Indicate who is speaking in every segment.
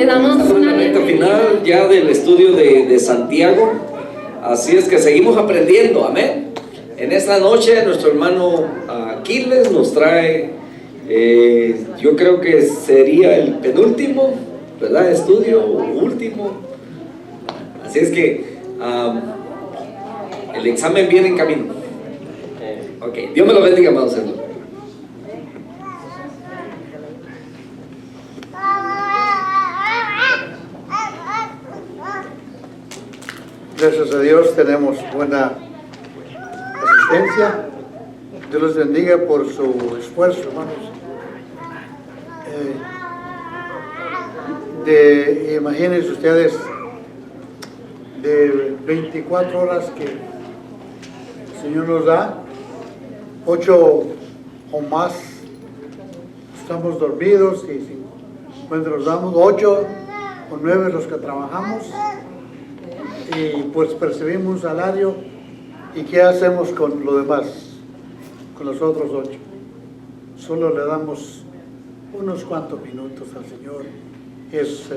Speaker 1: Le damos
Speaker 2: Estamos en la recta final ya del estudio de Santiago, así es que seguimos aprendiendo, amén. En esta noche nuestro hermano Aquiles nos trae, yo creo que sería el penúltimo, ¿verdad? Estudio último, así es que el examen viene en camino. Ok, Dios me lo bendiga, amados hermanos.
Speaker 3: Gracias a Dios tenemos buena asistencia. Dios los bendiga por su esfuerzo, hermanos. Imagínense ustedes, de 24 horas que el Señor nos da, 8 o más estamos dormidos y 50 nos damos, 8 o 9 los que trabajamos. Y pues percibimos un salario. ¿Y qué hacemos con lo demás? Con los otros 8. Solo le damos unos cuantos minutos al Señor. Es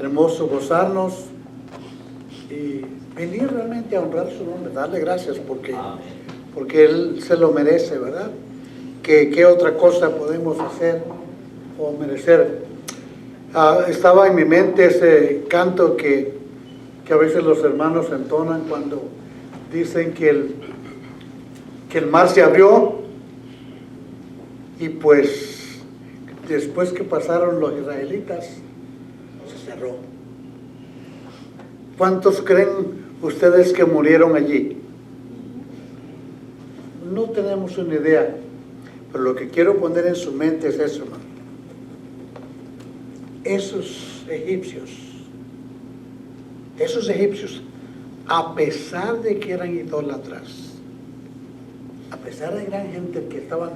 Speaker 3: hermoso gozarnos y venir realmente a honrar su nombre, darle gracias porque Él se lo merece, ¿verdad? ¿Qué otra cosa podemos hacer o merecer? Estaba en mi mente ese canto que a veces los hermanos entonan cuando dicen que el mar se abrió y pues después que pasaron los israelitas se cerró. ¿Cuántos creen ustedes que murieron allí? No tenemos una idea, pero lo que quiero poner en su mente es eso, hermano. Esos egipcios, a pesar de que eran idólatras, a pesar de que eran gente que estaban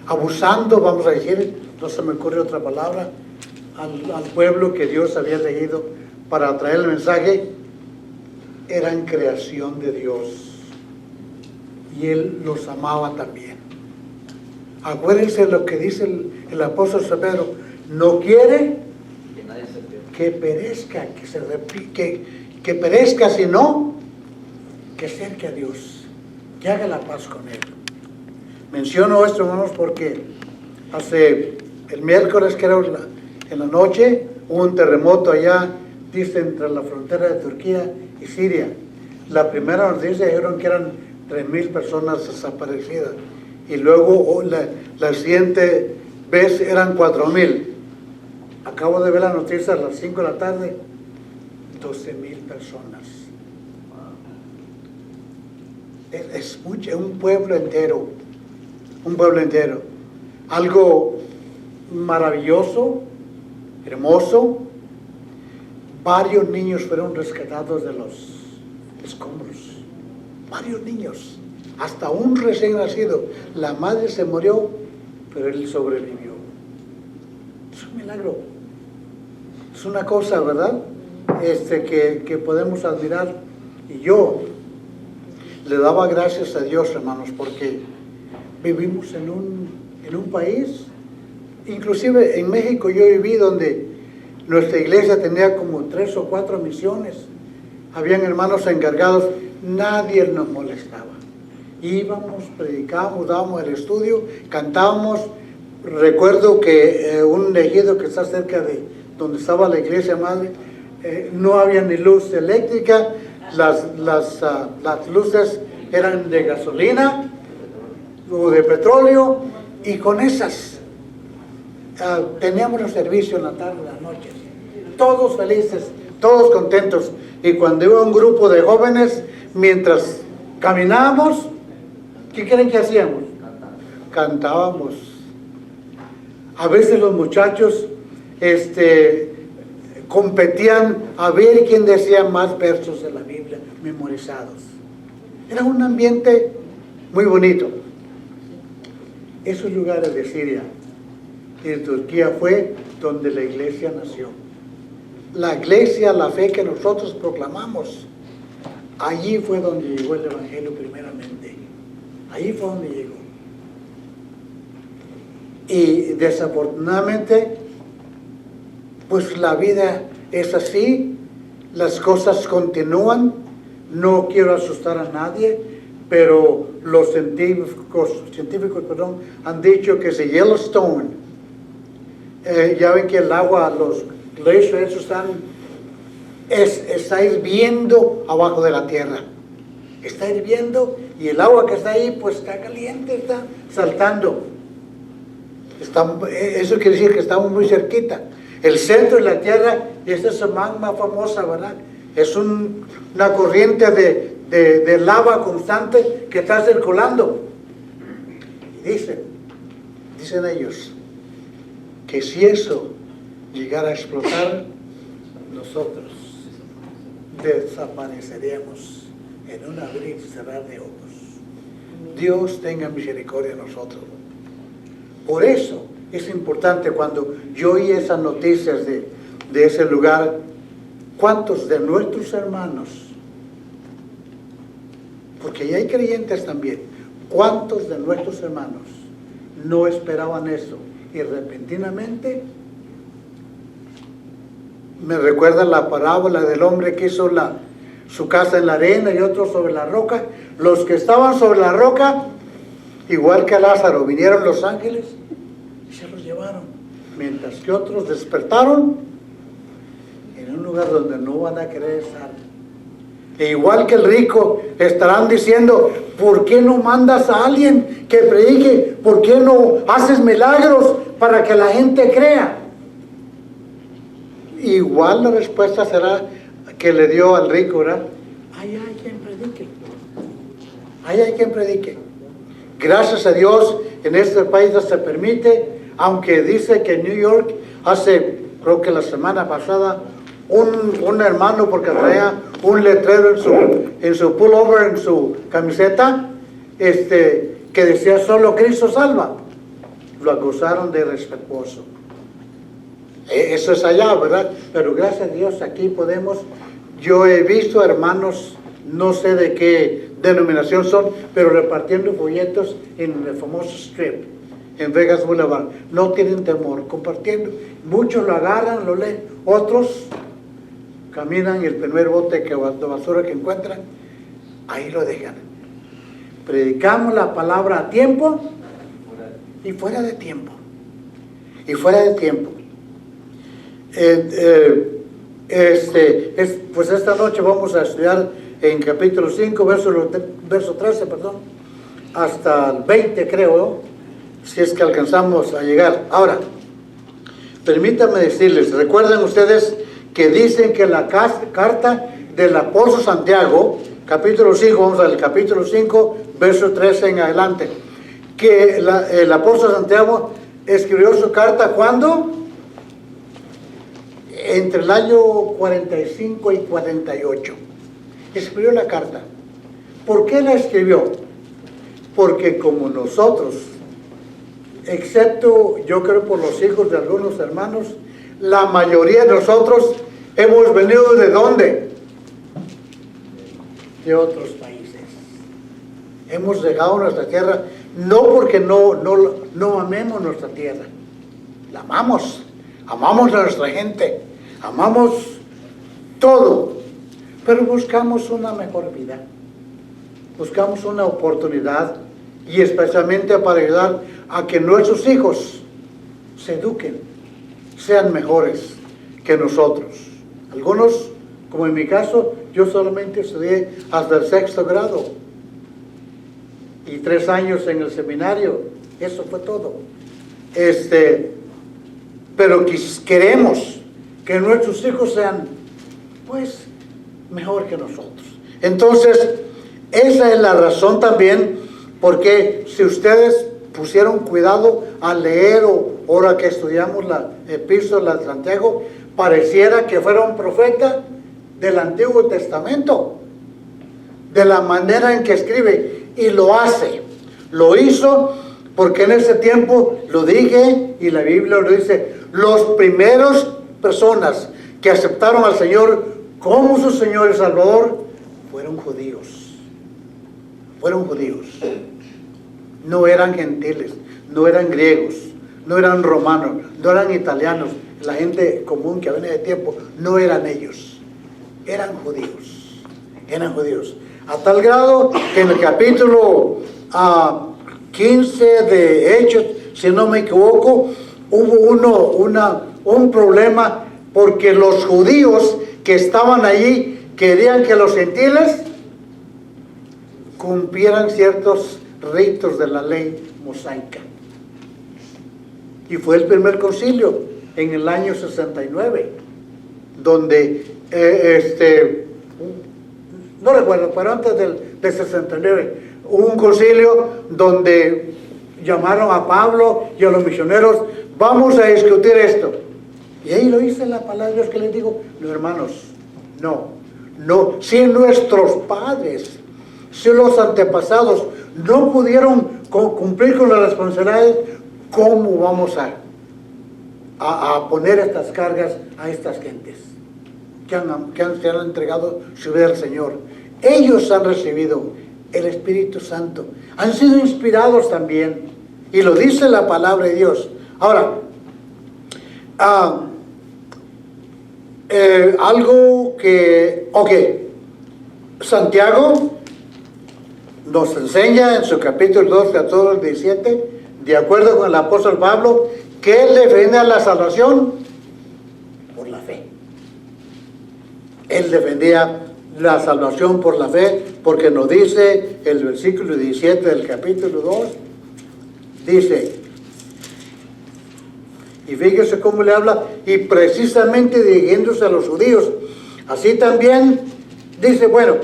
Speaker 3: abusando, vamos a decir, no se me ocurre otra palabra, al pueblo que Dios había elegido para traer el mensaje, eran creación de Dios y Él los amaba también. Acuérdense lo que dice el apóstol San Pedro: no quiere que perezca, que perezca, sino que acerque a Dios, que haga la paz con Él. Menciono esto, hermanos, porque el miércoles, que era en la noche, hubo un terremoto allá, dice, entre la frontera de Turquía y Siria. La primera noticia dijeron que eran 3,000 personas desaparecidas, y luego la siguiente vez eran 4,000. Acabo de ver la noticia a las 5 de la tarde, 12,000 personas. Es mucho, un pueblo entero, algo maravilloso, hermoso. Varios niños fueron rescatados de los escombros, varios niños, hasta un recién nacido. La madre se murió, pero él sobrevivió. Es un milagro. Es una cosa, ¿verdad? Que podemos admirar. Y yo le daba gracias a Dios, hermanos, porque vivimos en un país, inclusive en México yo viví, donde nuestra iglesia tenía como 3 o 4 misiones. Habían hermanos encargados, nadie nos molestaba. Íbamos, predicábamos, dábamos el estudio, cantábamos. Recuerdo que un ejido que está cerca de donde estaba la iglesia madre, no había ni luz eléctrica, las luces eran de gasolina o de petróleo, y con esas teníamos el servicio en la tarde, en la noche, todos felices, todos contentos. Y cuando iba un grupo de jóvenes, mientras caminábamos, ¿qué creen que hacíamos? Cantábamos. A veces los muchachos competían a ver quién decía más versos de la Biblia memorizados. Era un ambiente muy bonito. Esos lugares de Siria y de Turquía fue donde la iglesia nació. La iglesia, la fe que nosotros proclamamos, allí fue donde llegó el evangelio primeramente. Allí fue donde llegó. Y desafortunadamente, pues la vida es así, las cosas continúan. No quiero asustar a nadie, pero los científicos han dicho que si Yellowstone, ya ven que el agua, los glaciers está hirviendo abajo de la tierra. Está hirviendo y el agua que está ahí pues está caliente, está saltando. Eso quiere decir que estamos muy cerquita. El centro de la tierra, y esta es la magma famosa, ¿verdad? Es una corriente de lava constante que está circulando. Y dicen ellos, que si eso llegara a explotar, nosotros desapareceríamos en un abrir y cerrar de ojos. Dios tenga misericordia de nosotros. Por eso es importante, cuando yo oí esas noticias de ese lugar, ¿cuántos de nuestros hermanos, porque ya hay creyentes también, cuántos de nuestros hermanos no esperaban eso y repentinamente? Me recuerda la parábola del hombre que hizo su casa en la arena y otro sobre la roca. Los que estaban sobre la roca, igual que a Lázaro, vinieron los ángeles y se los llevaron, mientras que otros despertaron en un lugar donde no van a querer estar. E igual que el rico, estarán diciendo, ¿por qué no mandas a alguien que predique? ¿Por qué no haces milagros para que la gente crea? Igual la respuesta será que le dio al rico, ¿verdad? Ahí hay quien predique. Ahí hay quien predique. Gracias a Dios, en este país no se permite, aunque dice que en New York, creo que la semana pasada, un hermano, porque traía un letrero en su pullover, en su camiseta, que decía solo Cristo salva. Lo acusaron de irrespetuoso. Eso es allá, ¿verdad? Pero gracias a Dios aquí podemos. Yo he visto hermanos, no sé de qué denominación son, pero repartiendo folletos en el famoso strip, en Vegas Boulevard. No tienen temor, compartiendo. Muchos lo agarran, lo leen, otros caminan y el primer bote de basura que encuentran, ahí lo dejan. Predicamos la palabra a tiempo y fuera de tiempo. Y fuera de tiempo. Pues esta noche vamos a estudiar en capítulo 5, verso 13, hasta el 20 creo, ¿no? Si es que alcanzamos a llegar. Ahora, permítanme decirles, recuerden ustedes que dicen que la carta del apóstol Santiago, capítulo 5, vamos al capítulo 5, verso 13 en adelante, que el apóstol Santiago escribió su carta, ¿cuándo? Entre el año 45 y 48. Escribió la carta. ¿Por qué la escribió? Porque como nosotros, excepto yo creo por los hijos de algunos hermanos, la mayoría de nosotros hemos venido ¿de dónde? De otros países. Hemos llegado a nuestra tierra no porque no amemos nuestra tierra. La amamos. Amamos a nuestra gente. Amamos todo. Pero buscamos una mejor vida. Buscamos una oportunidad y especialmente para ayudar a que nuestros hijos se eduquen, sean mejores que nosotros. Algunos, como en mi caso, yo solamente estudié hasta el 6º grado y 3 años en el seminario. Eso fue todo. Pero queremos que nuestros hijos sean, pues, mejor que nosotros. Entonces, esa es la razón también porque si ustedes pusieron cuidado al leer o ahora que estudiamos la epístola de Santiago, pareciera que fuera un profeta del Antiguo Testamento, de la manera en que escribe, y lo hace. Lo hizo porque en ese tiempo, lo dije y la Biblia lo dice, los primeros personas que aceptaron al Señor como su Señor y Salvador fueron judíos. Fueron judíos. No eran gentiles, no eran griegos. no eran romanos, no eran italianos, la gente común que venía de tiempo, no eran ellos, eran judíos. A tal grado que en el capítulo 15 de Hechos, si no me equivoco, hubo un problema porque los judíos que estaban allí querían que los gentiles cumplieran ciertos ritos de la ley mosaica. Y fue el primer concilio en el año 69, donde no recuerdo, pero antes del 69, hubo un concilio donde llamaron a Pablo y a los misioneros, vamos a discutir esto. Y ahí lo dice la palabra de Dios que les digo, no, hermanos, no, si nuestros padres, si los antepasados no pudieron cumplir con las responsabilidades, ¿cómo vamos a poner estas cargas a estas gentes se han entregado su vida al Señor? Ellos han recibido el Espíritu Santo, han sido inspirados también, y lo dice la palabra de Dios. Ahora, algo que, Santiago nos enseña en su capítulo 2, 14 al 17, de acuerdo con el apóstol Pablo, que él defendía la salvación por la fe. Él defendía la salvación por la fe, porque nos dice el versículo 17 del capítulo 2, dice, y fíjese cómo le habla, y precisamente dirigiéndose a los judíos, así también dice, bueno,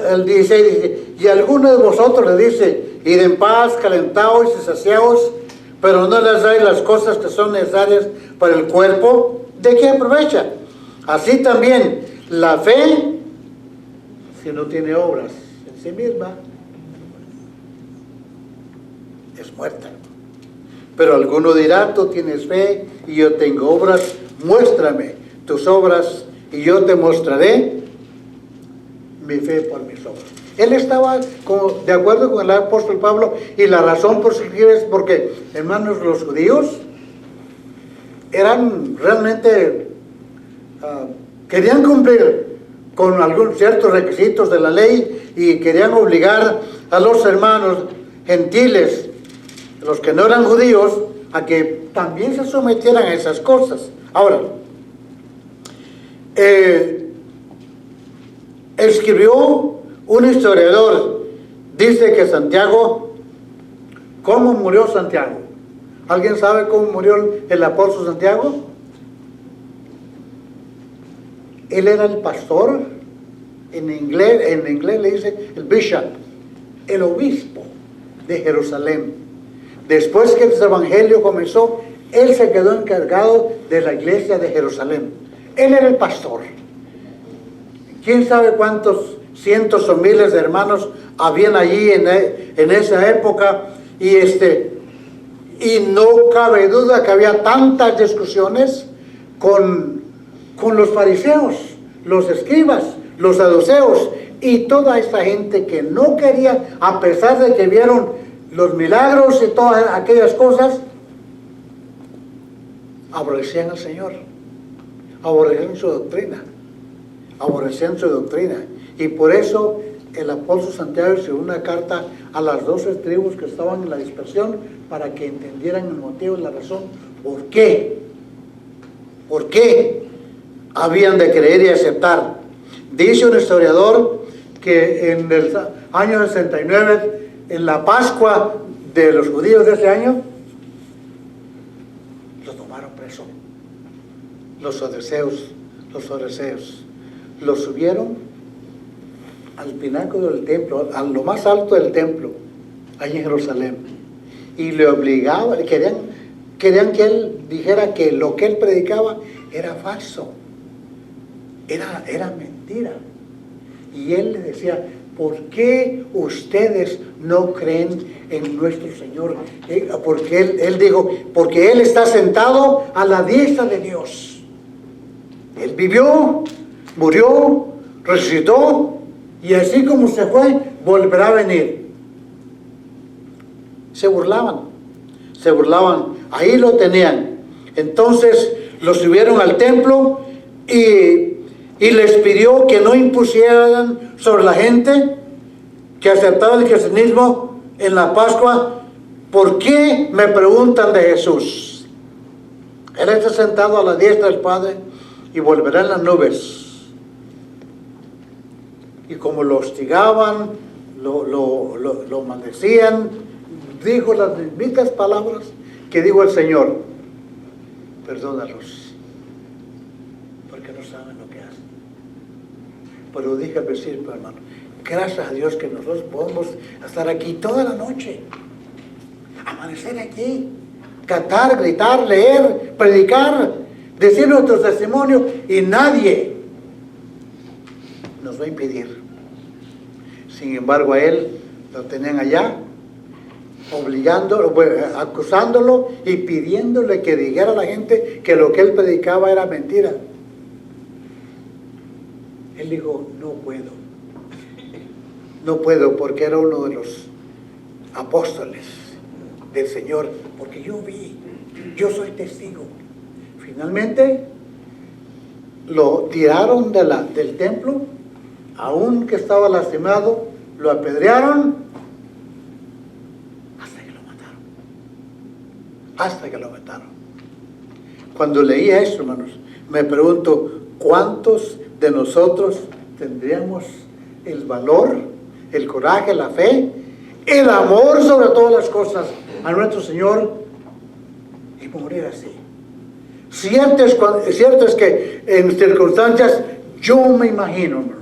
Speaker 3: el 16 dice, y alguno de vosotros le dice, id en paz, calentaos y saciaos, pero no les dais las cosas que son necesarias para el cuerpo, ¿de qué aprovecha? Así también la fe, si no tiene obras en sí misma, es muerta. Pero alguno dirá, tú tienes fe y yo tengo obras, muéstrame tus obras y yo te mostraré mi fe por mis obras. Él estaba de acuerdo con el apóstol Pablo, y la razón por qué es porque, hermanos, los judíos eran realmente, querían cumplir con algunos ciertos requisitos de la ley y querían obligar a los hermanos gentiles, los que no eran judíos, a que también se sometieran a esas cosas. Ahora, escribió un historiador, dice que Santiago, ¿cómo murió Santiago? ¿Alguien sabe cómo murió el apóstol Santiago? Él era el pastor, en inglés le dice el bishop, el obispo de Jerusalén. Después que el evangelio comenzó, él se quedó encargado de la iglesia de Jerusalén. Él era el pastor. ¿Quién sabe cuántos cientos o miles de hermanos habían allí en esa época? Y no cabe duda que había tantas discusiones con los fariseos, los escribas, los saduceos y toda esta gente que no quería, a pesar de que vieron los milagros y todas aquellas cosas, aborrecían al Señor, aborrecían su doctrina. Y por eso el apóstol Santiago escribió una carta a las 12 tribus que estaban en la dispersión, para que entendieran el motivo y la razón por qué habían de creer y aceptar. Dice un historiador que en el año 69, en la Pascua de los judíos de ese año, los tomaron preso los fariseos, los subieron al pináculo del templo, a lo más alto del templo, allí en Jerusalén, y le obligaban, querían que él dijera que lo que él predicaba era falso, era mentira. Y él le decía, ¿por qué ustedes no creen en nuestro Señor? Porque él dijo, porque Él está sentado a la diestra de Dios. Él vivió, murió, resucitó, y así como se fue, volverá a venir. Se burlaban ahí lo tenían. Entonces lo subieron al templo y les pidió que no impusieran sobre la gente que aceptaba el cristianismo en la Pascua. ¿Por qué me preguntan de Jesús? Él está sentado a la diestra del Padre y volverá en las nubes. Y como lo hostigaban, lo maldecían, dijo las mismas palabras que dijo el Señor: perdónalos, porque no saben lo que hacen. Pero dije al principio, hermano, gracias a Dios que nosotros podemos estar aquí toda la noche, amanecer aquí, cantar, gritar, leer, predicar, decir nuestro testimonio, y nadie nos va a impedir. Sin embargo, a él lo tenían allá, obligándolo, acusándolo y pidiéndole que dijera a la gente que lo que él predicaba era mentira. Él dijo: no puedo. No puedo, porque era uno de los apóstoles del Señor, porque yo vi, yo soy testigo. Finalmente lo tiraron del templo, aún que estaba lastimado, lo apedrearon hasta que lo mataron. Hasta que lo mataron. Cuando leía esto, hermanos, me pregunto, ¿cuántos de nosotros tendríamos el valor, el coraje, la fe, el amor sobre todas las cosas a nuestro Señor y morir así? Cierto es que en circunstancias, yo me imagino, hermanos,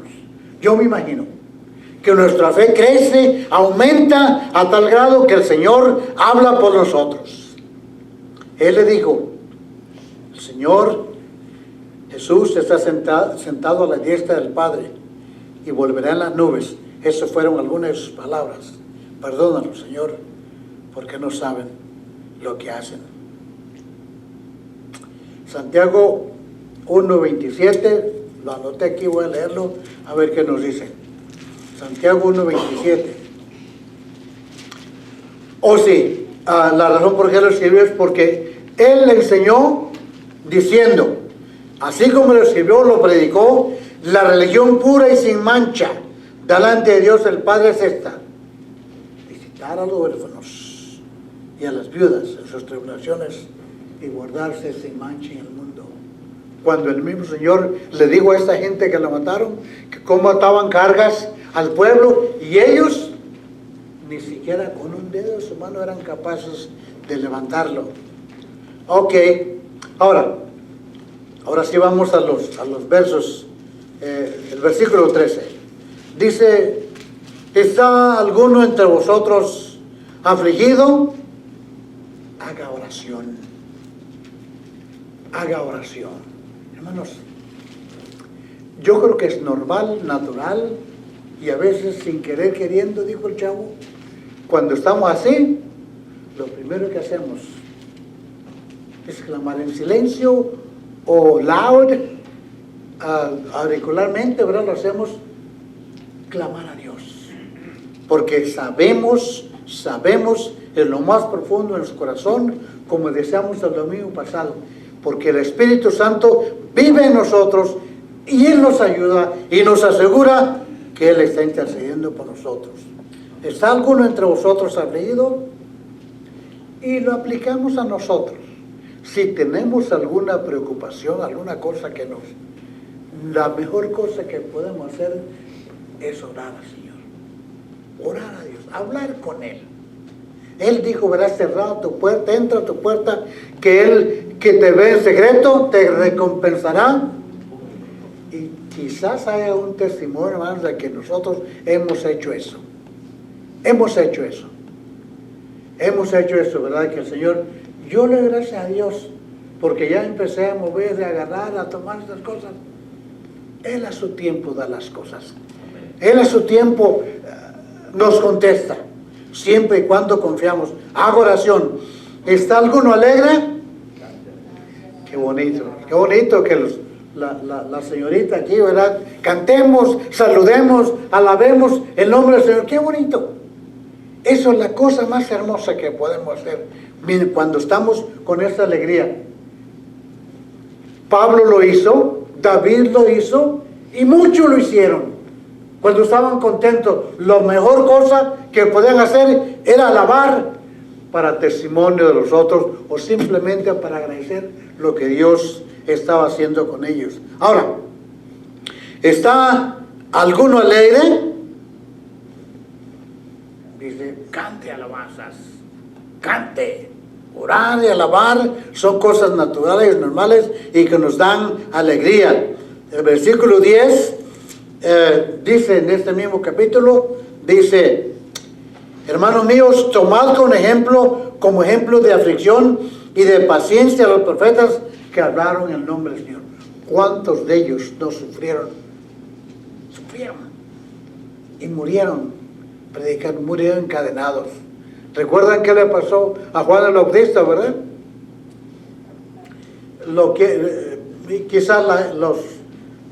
Speaker 3: que nuestra fe crece, aumenta a tal grado que el Señor habla por nosotros. Él le dijo, el Señor Jesús está sentado a la diestra del Padre y volverá en las nubes. Esas fueron algunas de sus palabras. Perdónanos, Señor, porque no saben lo que hacen. Santiago 1:27, lo anoté aquí, voy a leerlo, a ver qué nos dice. Santiago 1:27. Sí, la razón por qué lo escribió es porque él le enseñó diciendo, así como lo escribió, lo predicó, la religión pura y sin mancha delante de Dios el Padre es esta: visitar a los huérfanos y a las viudas en sus tribulaciones y guardarse sin mancha en el mundo. Cuando el mismo Señor le dijo a esta gente que lo mataron, que cómo ataban cargas al pueblo, y ellos ni siquiera con un dedo de su mano eran capaces de levantarlo. Ok, ahora sí vamos a los versos. El versículo 13 dice: ¿está alguno entre vosotros afligido? Haga oración. Haga oración. Hermanos, yo creo que es normal, natural, y a veces sin querer queriendo, dijo el chavo, cuando estamos así, lo primero que hacemos es clamar en silencio o loud, auricularmente, ¿verdad? Lo hacemos, clamar a Dios, porque sabemos en lo más profundo de nuestro corazón, como deseamos el domingo pasado, porque el Espíritu Santo vive en nosotros y Él nos ayuda y nos asegura que Él está intercediendo por nosotros. ¿Está alguno entre vosotros afligido? Y lo aplicamos a nosotros. Si tenemos alguna preocupación, alguna cosa que la mejor cosa que podemos hacer es orar al Señor. Orar a Dios, hablar con Él. Él dijo, verás cerrado tu puerta, entra a tu puerta, que Él que te ve en secreto te recompensará. Y quizás haya un testimonio, hermanos, de que nosotros hemos hecho eso. Hemos hecho eso, ¿verdad? Que el Señor, yo le doy gracias a Dios, porque ya empecé a mover, a agarrar, a tomar estas cosas. Él a su tiempo da las cosas. Él a su tiempo nos contesta, siempre y cuando confiamos. Hago oración. ¿Está alguno alegre? Qué bonito que la señorita aquí, ¿verdad? Cantemos, saludemos, alabemos el nombre del Señor. Qué bonito. Eso es la cosa más hermosa que podemos hacer. Miren, cuando estamos con esta alegría. Pablo lo hizo, David lo hizo y muchos lo hicieron. Cuando estaban contentos, la mejor cosa que podían hacer era alabar para testimonio de los otros o simplemente para agradecer lo que Dios estaba haciendo con ellos. Ahora, ¿está alguno alegre? Dice, cante alabanzas, cante. Orar y alabar son cosas naturales, normales y que nos dan alegría. El versículo 10 dice en este mismo capítulo, dice, hermanos míos, tomad como ejemplo de aflicción y de paciencia a los profetas que hablaron en el nombre del Señor. ¿Cuántos de ellos no sufrieron? Sufrieron y murieron, predicando, murieron encadenados. ¿Recuerdan qué le pasó a Juan el Bautista, verdad? Quizás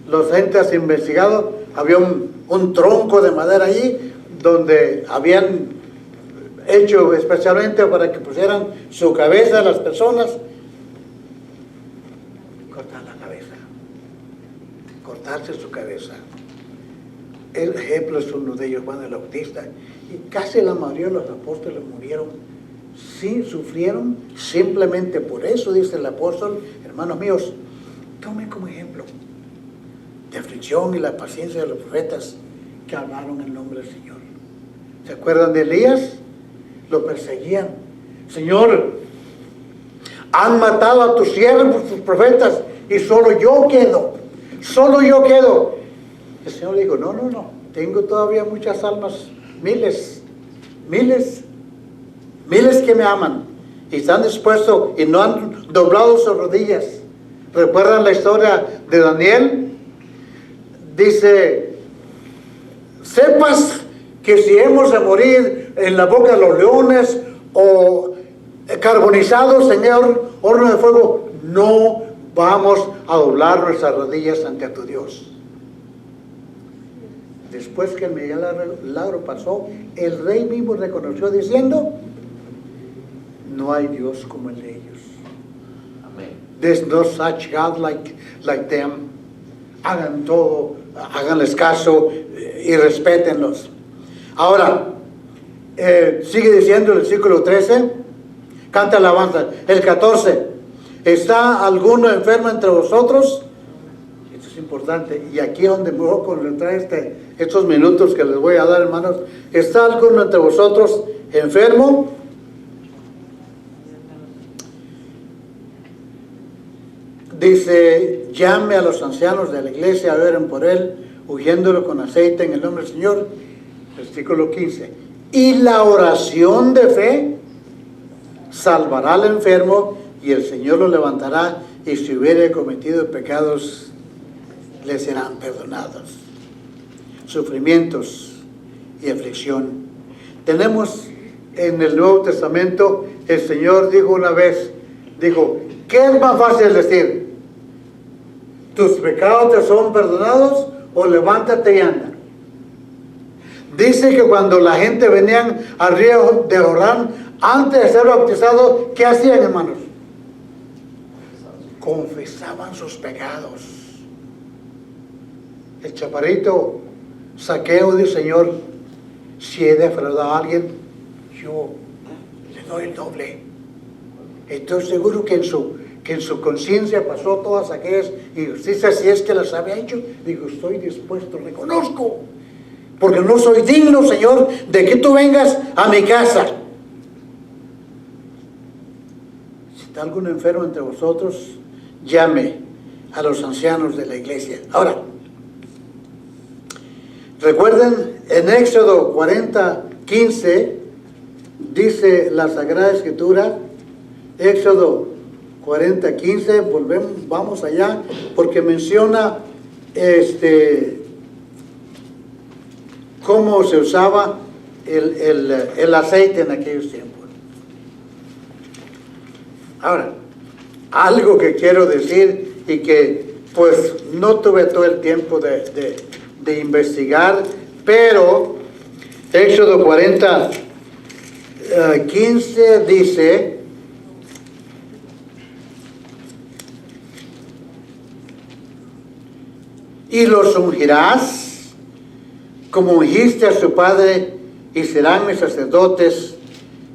Speaker 3: los gentes han investigado, había un tronco de madera allí donde habían hecho especialmente para que pusieran su cabeza a las personas. Cortar la cabeza, cortarse su cabeza. El ejemplo es uno de ellos, Juan el Bautista. Y casi la mayoría de los apóstoles murieron, sí, sufrieron, simplemente por eso, dice el apóstol, hermanos míos, tomen como ejemplo de aflicción y la paciencia de los profetas que hablaron en nombre del Señor. ¿Se acuerdan de Elías? Lo perseguían. Señor, han matado a tus siervos, tus profetas, y solo yo quedo. El Señor dijo, no, tengo todavía muchas almas, miles que me aman y están dispuestos y no han doblado sus rodillas. ¿Recuerdan la historia de Daniel? Dice, sepas que si hemos de morir en la boca de los leones o carbonizados en el horno de fuego, no vamos a doblar nuestras rodillas ante tu Dios. Después que el milagro pasó, el rey mismo reconoció diciendo, no hay Dios como el de ellos.
Speaker 2: Amén.
Speaker 3: There's no such God like them. Hagan todo, háganles caso y respétenlos. Ahora, sigue diciendo el versículo 13, canta alabanza. El 14, ¿está alguno enfermo entre vosotros? Esto es importante, y aquí es donde me voy a concentrar estos minutos que les voy a dar, hermanos. ¿Está alguno entre vosotros enfermo? Dice, llame a los ancianos de la iglesia, oren por él, ungiéndolo con aceite en el nombre del Señor. Versículo 15. Y la oración de fe salvará al enfermo, y el Señor lo levantará, y si hubiere cometido pecados, le serán perdonados. Sufrimientos y aflicción. Tenemos en el Nuevo Testamento, el Señor dijo una vez, dijo, ¿qué es más fácil decir? ¿Tus pecados te son perdonados o levántate y anda? Dice que cuando la gente venía al río de Jordán, antes de ser bautizados, ¿qué hacían, hermanos? Confesaban sus pecados. El chaparrito Zaqueo dice, Señor, si he defraudado a alguien, yo le doy el doble. Estoy seguro que en su conciencia pasó todas aquellas injusticias, si es que las había hecho. Digo, estoy dispuesto, reconozco, porque no soy digno, Señor, de que tú vengas a mi casa. Si está algún enfermo entre vosotros, llame a los ancianos de la iglesia. Ahora, recuerden, en Éxodo 40:15, dice la Sagrada Escritura, Éxodo 40:15, vamos allá, porque menciona cómo se usaba el aceite en aquellos tiempos. Ahora, algo que quiero decir y que pues no tuve todo el tiempo de investigar, pero Éxodo 40, 15 dice: y los ungirás como ungiste a su padre, y serán mis sacerdotes,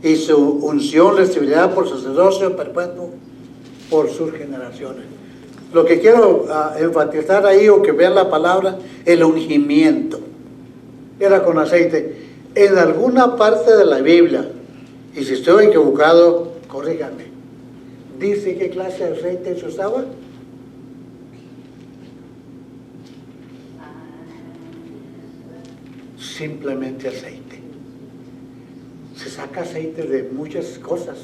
Speaker 3: y su unción les servirá por sacerdocio perpetuo por sus generaciones. Lo que quiero enfatizar ahí, o que vean la palabra, el ungimiento, era con aceite. En alguna parte de la Biblia, y si estoy equivocado, corríganme, dice qué clase de aceite se usaba. Simplemente aceite. Se saca aceite de muchas cosas,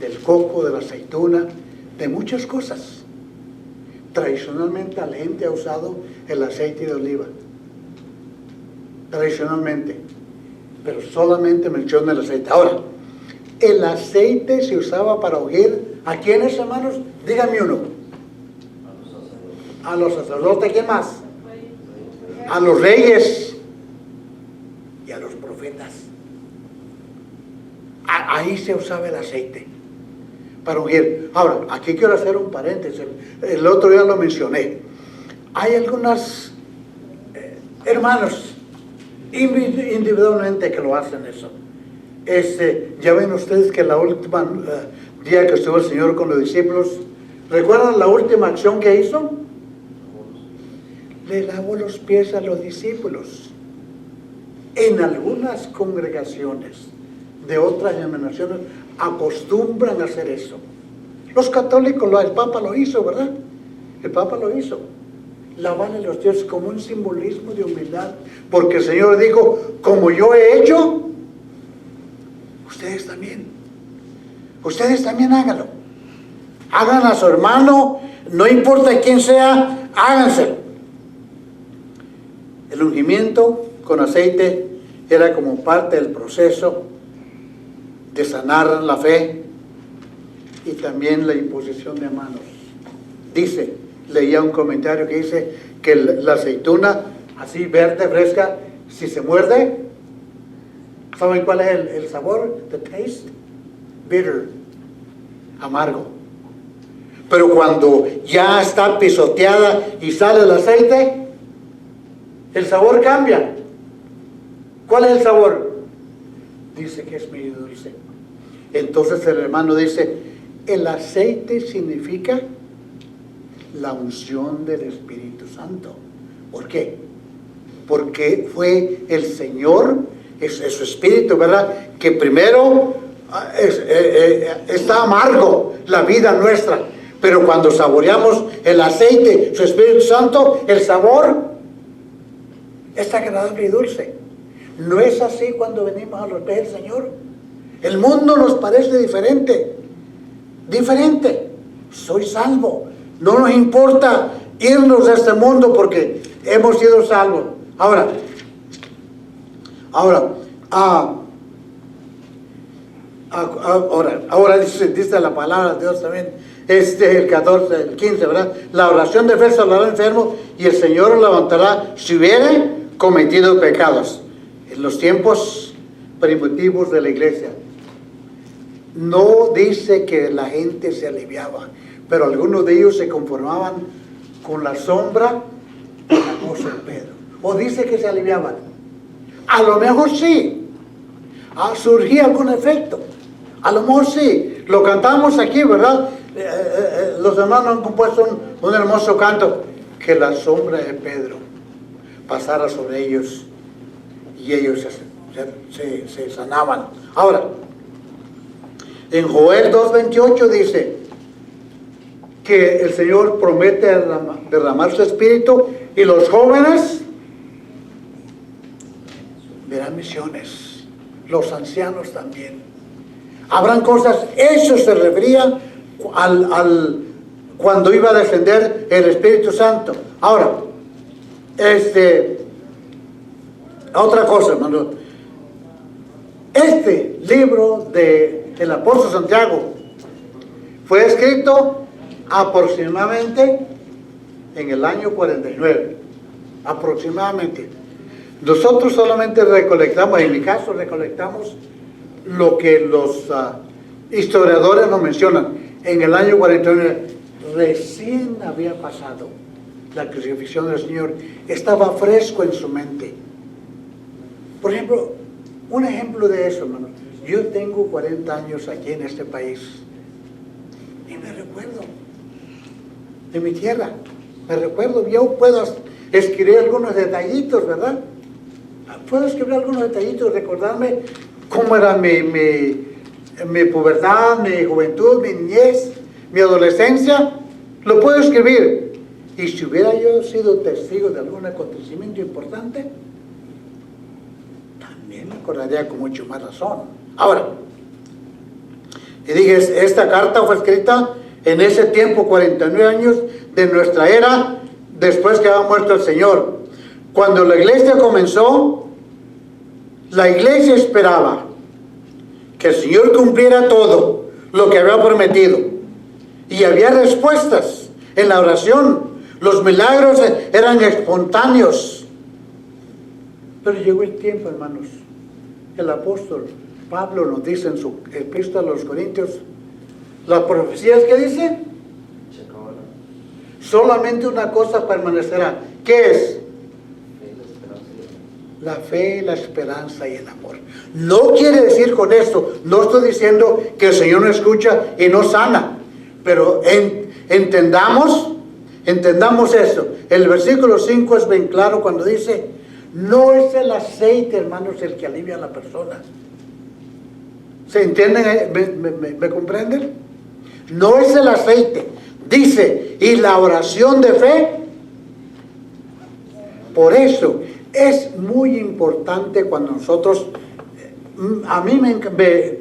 Speaker 3: del coco, de la aceituna, de muchas cosas. Tradicionalmente la gente ha usado el aceite de oliva, tradicionalmente, pero solamente menciona el aceite. Ahora, el aceite se usaba para ungir ¿a quiénes, hermanos? Díganme uno. A los sacerdotes. ¿Quién más? A los reyes y a los profetas. Ahí se usaba el aceite para ungir. Ahora, aquí quiero hacer un paréntesis. El otro día lo mencioné. Hay algunos hermanos individualmente que lo hacen eso. Ya ven ustedes que la última día que estuvo el Señor con los discípulos, ¿recuerdan la última acción que hizo? Le lavó los pies a los discípulos. En algunas congregaciones de otras denominaciones acostumbran a hacer eso. Los católicos, el Papa lo hizo, ¿verdad? El Papa lo hizo. Lavarle los pies como un simbolismo de humildad, porque el Señor dijo: como yo he hecho, ustedes también háganlo. Hagan a su hermano, no importa quién sea, háganselo. El ungimiento con aceite era como parte del proceso de sanar la fe, y también la imposición de manos. Leía un comentario que dice que la aceituna, así verde, fresca, si se muerde, ¿saben cuál es el sabor? The taste, bitter, amargo. Pero cuando ya está pisoteada y sale el aceite, el sabor cambia. ¿Cuál es el sabor? Dice que es medio dulce. Entonces el hermano dice: el aceite significa la unción del Espíritu Santo. ¿Por qué? Porque fue el Señor, es su Espíritu, ¿verdad?, que primero está amargo la vida nuestra, pero cuando saboreamos el aceite, su Espíritu Santo, el sabor es agradable y dulce. ¿No es así cuando venimos a los pies del Señor? El mundo nos parece diferente. Soy salvo. No nos importa irnos de este mundo porque hemos sido salvos. Ahora dice la palabra de Dios también, el 14, el 15, ¿verdad? La oración de fe salvará al enfermo, y el Señor lo levantará si hubiere cometido pecados. En los tiempos primitivos de la iglesia, no dice que la gente se aliviaba, pero algunos de ellos se conformaban con la sombra del apóstol Pedro. O dice que se aliviaban. A lo mejor sí. Surgía algún efecto. A lo mejor sí. Lo cantamos aquí, ¿verdad? Los hermanos han compuesto un hermoso canto. Que la sombra de Pedro pasara sobre ellos y ellos se sanaban. Ahora, en Joel 2:28 dice que el Señor promete derramar su espíritu, y los jóvenes verán visiones, los ancianos también. Habrán cosas. Eso se refería cuando iba a descender el Espíritu Santo. Ahora, otra cosa, hermano. Este libro del apóstol Santiago fue escrito aproximadamente en el año 49, aproximadamente. Nosotros solamente recolectamos, en mi caso recolectamos lo que los historiadores nos mencionan. En el año 49 recién había pasado la crucifixión del Señor, estaba fresco en su mente. Por ejemplo, un ejemplo de eso, hermano. Yo tengo 40 años aquí en este país y me recuerdo de mi tierra, me recuerdo, yo puedo escribir algunos detallitos, ¿verdad? Puedo escribir algunos detallitos, recordarme cómo era mi pubertad, mi juventud, mi niñez, mi adolescencia, lo puedo escribir. Y si hubiera yo sido testigo de algún acontecimiento importante, también me acordaría con mucho más razón. Ahora, y dije, esta carta fue escrita en ese tiempo, 49 años de nuestra era, después que había muerto el Señor. Cuando la iglesia comenzó, la iglesia esperaba que el Señor cumpliera todo lo que había prometido. Y había respuestas en la oración. Los milagros eran espontáneos. Pero llegó el tiempo, hermanos. El apóstol Pablo nos dice en su epístola a los Corintios, las profecías que dice, solamente una cosa permanecerá. ¿Qué es? La fe, la esperanza y el amor. No quiere decir con esto, no estoy diciendo que el Señor no escucha y no sana, pero entendamos esto. El versículo 5 es bien claro cuando dice, no es el aceite, hermanos, el que alivia a la persona. ¿Se entienden? ¿Me comprenden? No es el aceite. Dice, y la oración de fe. Por eso es muy importante cuando nosotros, a mí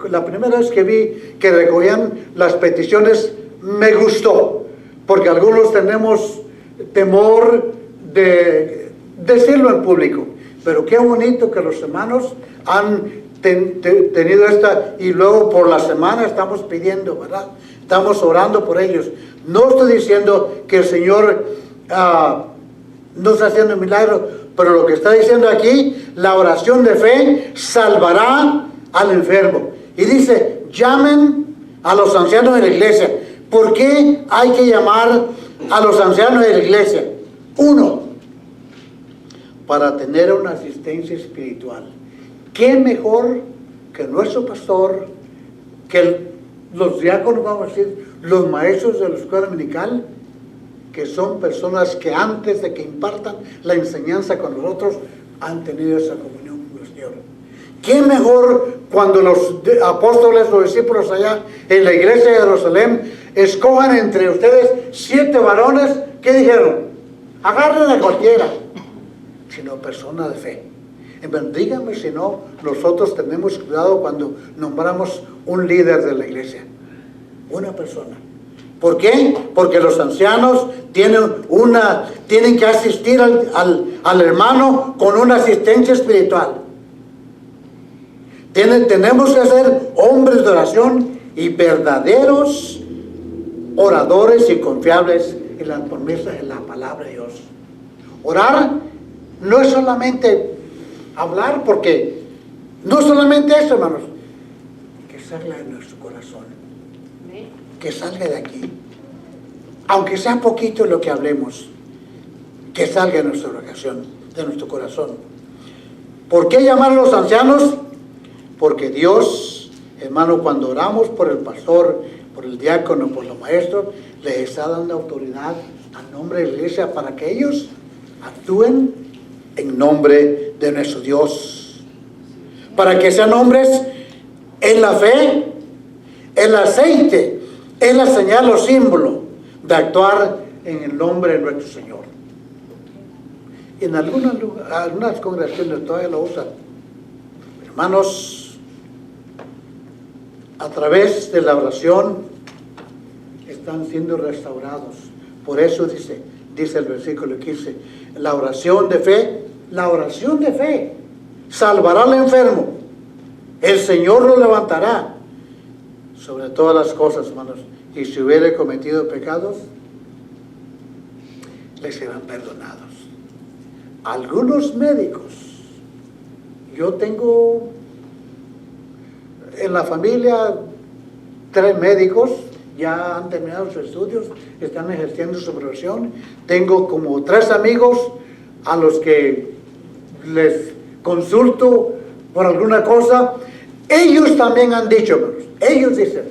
Speaker 3: la primera vez que vi que recogían las peticiones, me gustó, porque algunos tenemos temor de decirlo en público, pero qué bonito que los hermanos han tenido esta, y luego por la semana estamos pidiendo, ¿verdad? Estamos orando por ellos. No estoy diciendo que el Señor no está haciendo milagros, pero lo que está diciendo aquí, la oración de fe salvará al enfermo. Y dice, llamen a los ancianos de la iglesia. ¿Por qué hay que llamar a los ancianos de la iglesia? Uno, para tener una asistencia espiritual. ¿Qué mejor que nuestro pastor, que los diáconos, vamos a decir, los maestros de la escuela dominical, que son personas que antes de que impartan la enseñanza con nosotros, han tenido esa comunión con el Señor? ¿Qué mejor cuando los apóstoles, los discípulos allá en la iglesia de Jerusalén, escojan entre ustedes 7 varones? ¿Qué dijeron? Agarren a cualquiera, sino persona de fe. Díganme si no, nosotros tenemos cuidado cuando nombramos un líder de la iglesia, una persona. ¿Por qué? Porque los ancianos tienen que asistir al hermano con una asistencia espiritual. Tenemos que ser hombres de oración y verdaderos oradores y confiables en las promesas de la palabra de Dios. Orar no es solamente hablar, porque no solamente eso, hermanos, que salga de nuestro corazón, que salga de aquí, aunque sea poquito lo que hablemos, que salga de nuestra oración, de nuestro corazón. ¿Por qué llamar a los ancianos? Porque Dios, hermano, cuando oramos por el pastor, por el diácono, por los maestros, les está dando autoridad a nombre de la iglesia para que ellos actúen en nombre de nuestro Dios, para que sean hombres en la fe. El aceite es la señal o símbolo de actuar en el nombre de nuestro Señor. Y en algunas congregaciones todavía lo usan. Hermanos, a través de la oración están siendo restaurados. Por eso dice el versículo 15, la oración de fe salvará al enfermo. El Señor lo levantará sobre todas las cosas, hermanos. Y si hubiere cometido pecados, les serán perdonados. Algunos médicos, yo tengo en la familia, 3 médicos, ya han terminado sus estudios, están ejerciendo su profesión. Tengo como 3 amigos a los que les consulto por alguna cosa. Ellos también han dicho, hermanos, ellos dicen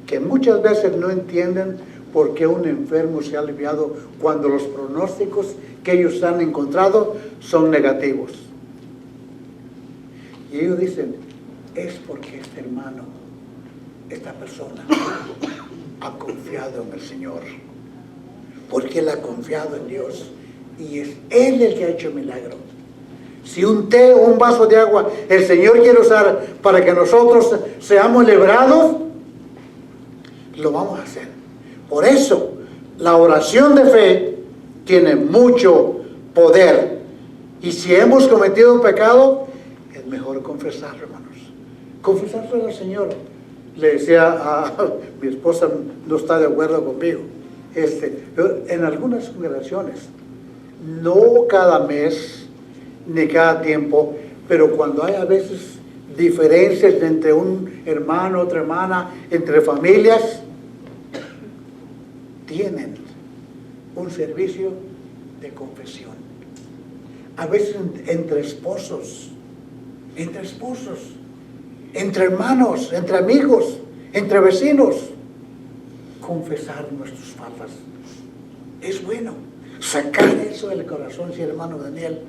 Speaker 3: que muchas veces no entienden por qué un enfermo se ha aliviado cuando los pronósticos que ellos han encontrado son negativos. Y ellos dicen, es porque este hermano, esta persona, ha confiado en el Señor. Porque él ha confiado en Dios. Y es Él el que ha hecho el milagro. Si un té o un vaso de agua el Señor quiere usar para que nosotros seamos librados, lo vamos a hacer. Por eso, la oración de fe tiene mucho poder. Y si hemos cometido un pecado, es mejor confesarlo, hermanos. Confesarlo al Señor. Le decía a mi esposa, no está de acuerdo conmigo. En algunas congregaciones, no cada mes, ni cada tiempo, pero cuando hay a veces diferencias entre un hermano, otra hermana, entre familias, tienen un servicio de confesión. A veces entre esposos, entre hermanos, entre amigos, entre vecinos, confesar nuestras faltas. Es bueno sacar eso del corazón. Si hermano Daniel,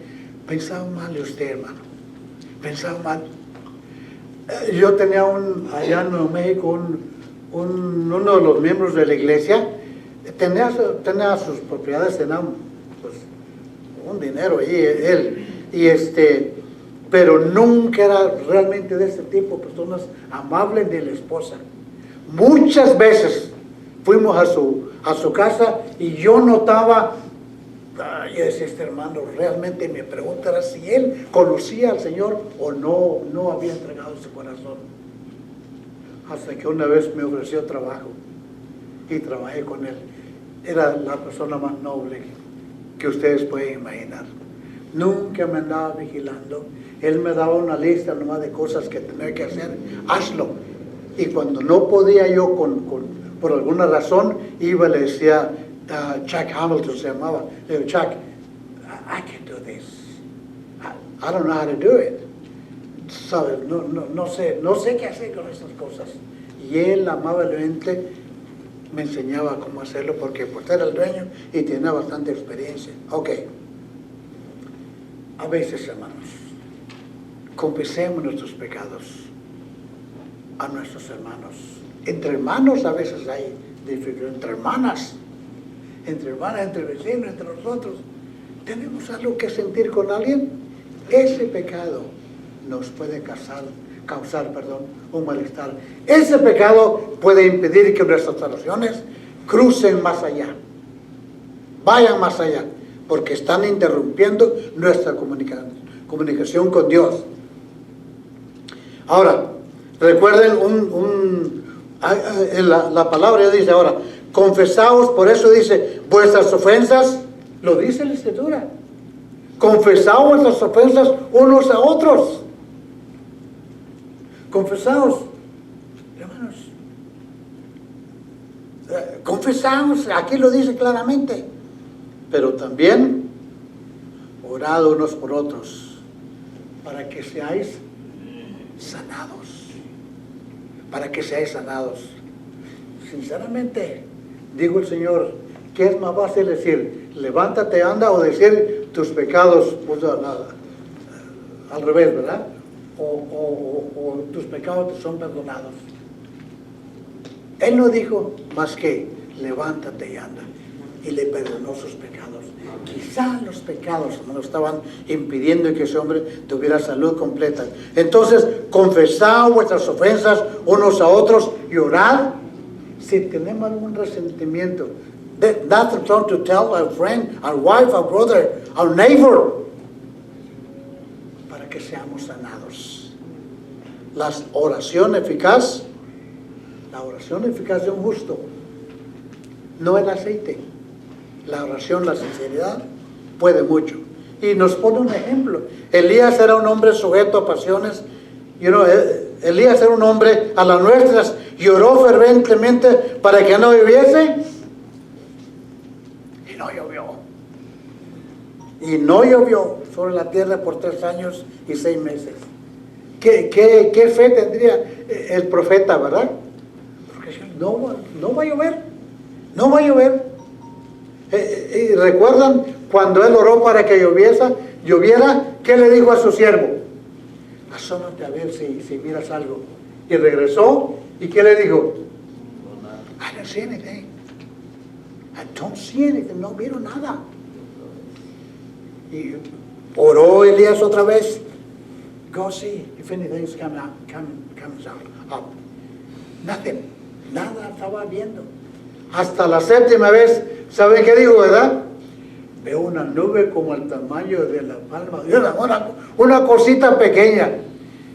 Speaker 3: pensaba mal de usted, hermano, pensaba mal. Yo tenía allá en Nuevo México, uno de los miembros de la iglesia, tenía sus propiedades, tenía pues, un dinero ahí, él, pero nunca era realmente de ese tipo, personas amables de la esposa. Muchas veces fuimos a su casa y yo notaba, yo decía, este hermano, realmente mi pregunta era si él conocía al Señor o no había entregado su corazón. Hasta que una vez me ofreció trabajo y trabajé con él. Era la persona más noble que ustedes pueden imaginar. Nunca me andaba vigilando. Él me daba una lista nomás de cosas que tenía que hacer. Hazlo. Y cuando no podía yo, por alguna razón, iba y le decía, Chuck Hamilton se llamaba, le digo, Chuck, I can do this. I don't know how to do it. ¿Sabes? No sé qué hacer con estas cosas. Y él amablemente me enseñaba cómo hacerlo porque pues era el dueño y tenía bastante experiencia. Ok. A veces, hermanos, confesemos nuestros pecados a nuestros hermanos. Entre hermanos a veces hay dificultad, entre hermanas, entre vecinos, entre nosotros. ¿Tenemos algo que sentir con alguien? Ese pecado nos puede causar un malestar. Ese pecado puede impedir que nuestras oraciones crucen más allá, vayan más allá, porque están interrumpiendo nuestra comunicación con Dios. Ahora, recuerden la palabra dice ahora, confesaos, por eso dice, vuestras ofensas, lo dice la Escritura, confesaos vuestras ofensas unos a otros. Confesaos, hermanos, confesaos, aquí lo dice claramente, pero también orad unos por otros para que seáis sanados, Sinceramente, digo el Señor, ¿qué es más fácil decir? Levántate, anda, o decir tus pecados, pues, al revés, ¿verdad? O tus pecados te son perdonados. Él no dijo más que levántate y anda, y le perdonó sus pecados. Quizá los pecados no estaban impidiendo que ese hombre tuviera salud completa. Entonces, confesad vuestras ofensas unos a otros y orad si tenemos algún resentimiento. That's the time to tell our friend, our wife, our brother, our neighbor, para que seamos sanados. La oración eficaz de un justo, no el aceite. La oración, la sinceridad, puede mucho. Y nos pone un ejemplo. Elías era un hombre sujeto a pasiones Elías era un hombre a las nuestras, lloró ferventemente para que no lloviese, y no llovió. Y no llovió sobre la tierra por 3 años y 6 meses. ¿Qué fe tendría el profeta, verdad? Porque no va a llover, no va a llover. Y recuerdan cuando él oró para que lloviera, ¿qué le dijo a su siervo? Asómate a ver si miras algo. Y regresó, ¿y qué le dijo? I don't see anything. I don't see anything. No vieron nada. Y oró Elías otra vez. Go see if anything's comes out. Nothing. Nada estaba viendo. Hasta la 7ª vez, ¿saben qué dijo, verdad? Veo una nube como el tamaño de la palma, una cosita pequeña.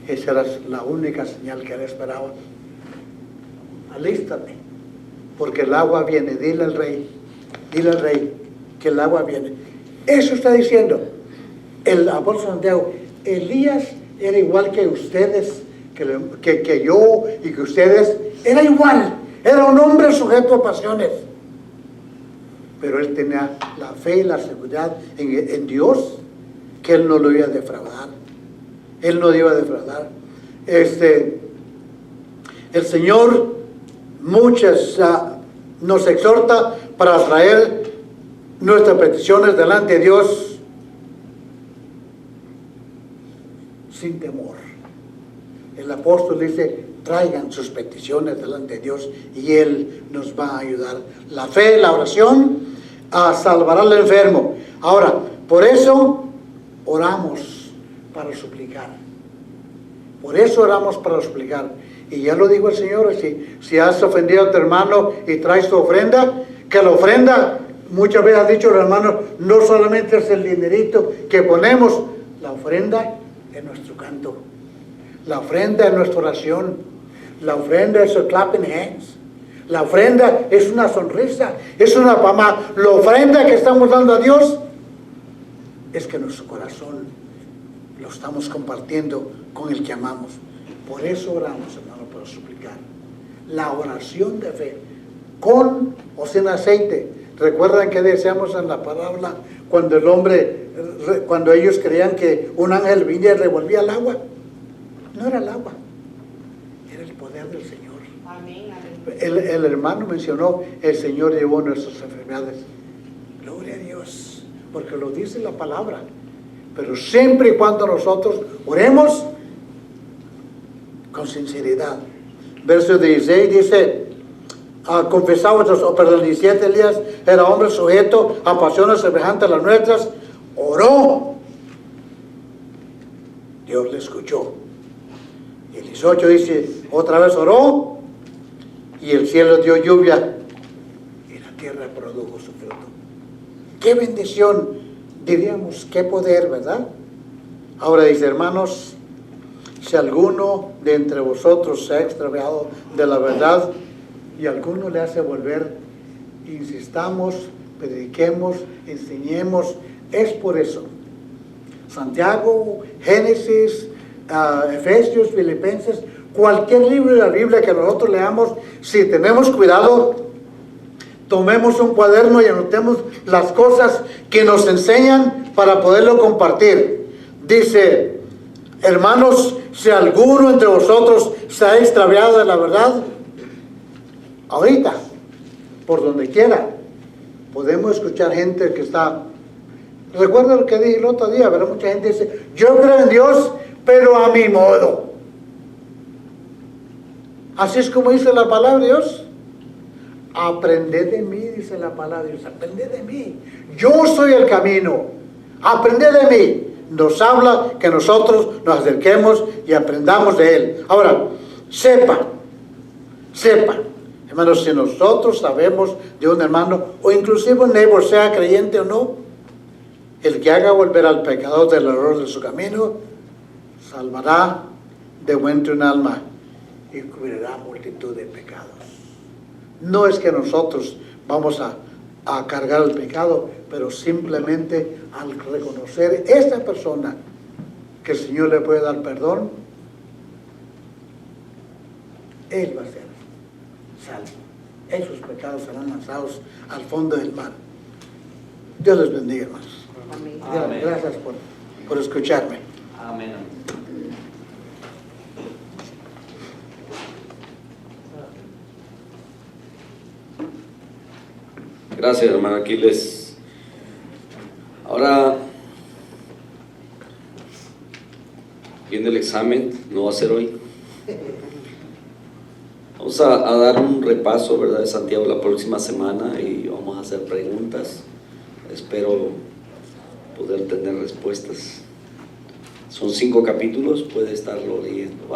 Speaker 3: Esa era la única señal que él esperaba. Alístate, porque el agua viene. Dile al rey que el agua viene. Eso está diciendo el apóstol Santiago. Elías era igual que ustedes, que yo y que ustedes. Era igual, era un hombre sujeto a pasiones. Pero él tenía la fe y la seguridad en Dios, que él no lo iba a defraudar. Él no iba a defraudar. El Señor nos exhorta para traer nuestras peticiones delante de Dios sin temor. El apóstol dice: traigan sus peticiones delante de Dios y Él nos va a ayudar. La fe, la oración, salvará al enfermo. Ahora, por eso oramos para suplicar. Por eso oramos para suplicar. Y ya lo dijo el Señor: si has ofendido a tu hermano y traes tu ofrenda, que la ofrenda, muchas veces ha dicho el hermano, no solamente es el dinerito que ponemos, la ofrenda es nuestro canto. La ofrenda es nuestra oración. La ofrenda es el clapping hands. La ofrenda es una sonrisa, es una palma. La ofrenda que estamos dando a Dios es que nuestro corazón lo estamos compartiendo con el que amamos. Por eso oramos, hermano, para suplicar. La oración de fe, con o sin aceite. ¿Recuerdan que decíamos en la parábola cuando ellos creían que un ángel venía y revolvía el agua? No era el agua, era el poder del Señor.
Speaker 1: Amén, amén.
Speaker 3: El hermano mencionó: el Señor llevó nuestras enfermedades. Gloria a Dios, porque lo dice la palabra. Pero siempre y cuando nosotros oremos con sinceridad. Verso 16 dice: confesaba, el 17, Elías era hombre sujeto a pasiones semejantes a las nuestras. Oró, Dios le escuchó. Y el 18 dice: otra vez oró, y el cielo dio lluvia, y la tierra produjo su fruto. ¡Qué bendición! Diríamos, qué poder, ¿verdad? Ahora dice: hermanos, si alguno de entre vosotros se ha extraviado de la verdad y alguno le hace volver, insistamos, prediquemos, enseñemos. Es por eso. Santiago, Génesis, Efesios, Filipenses, cualquier libro de la Biblia que nosotros leamos, si tenemos cuidado, tomemos un cuaderno y anotemos las cosas que nos enseñan para poderlo compartir. Dice: hermanos, si alguno entre vosotros se ha extraviado de la verdad, ahorita, por donde quiera, podemos escuchar gente que está. Recuerda lo que dije el otro día, ¿verdad? Mucha gente dice: yo creo en Dios, pero a mi modo. Así es como dice la palabra de Dios. Aprended de mí, dice la palabra de Dios. Aprended de mí. Yo soy el camino. Aprended de mí. Nos habla que nosotros nos acerquemos y aprendamos de Él. Ahora, sepa, hermanos, si nosotros sabemos de un hermano, o inclusive un neighbor, sea creyente o no, el que haga volver al pecador del error de su camino, salvará de muerte un alma y cubrirá multitud de pecados. No es que nosotros vamos a cargar el pecado, pero simplemente al reconocer esta persona que el Señor le puede dar perdón, Él va a ser salvo. Esos pecados serán lanzados al fondo del mar. Dios les bendiga, hermanos.
Speaker 1: Amén.
Speaker 3: Gracias por escucharme.
Speaker 2: Amén. Gracias, hermano Aquiles. Ahora viene el examen, no va a ser hoy. Vamos a dar un repaso, ¿verdad?, de Santiago la próxima semana y vamos a hacer preguntas. Espero poder tener respuestas. Son 5 capítulos, puede estarlo leyendo. Vamos.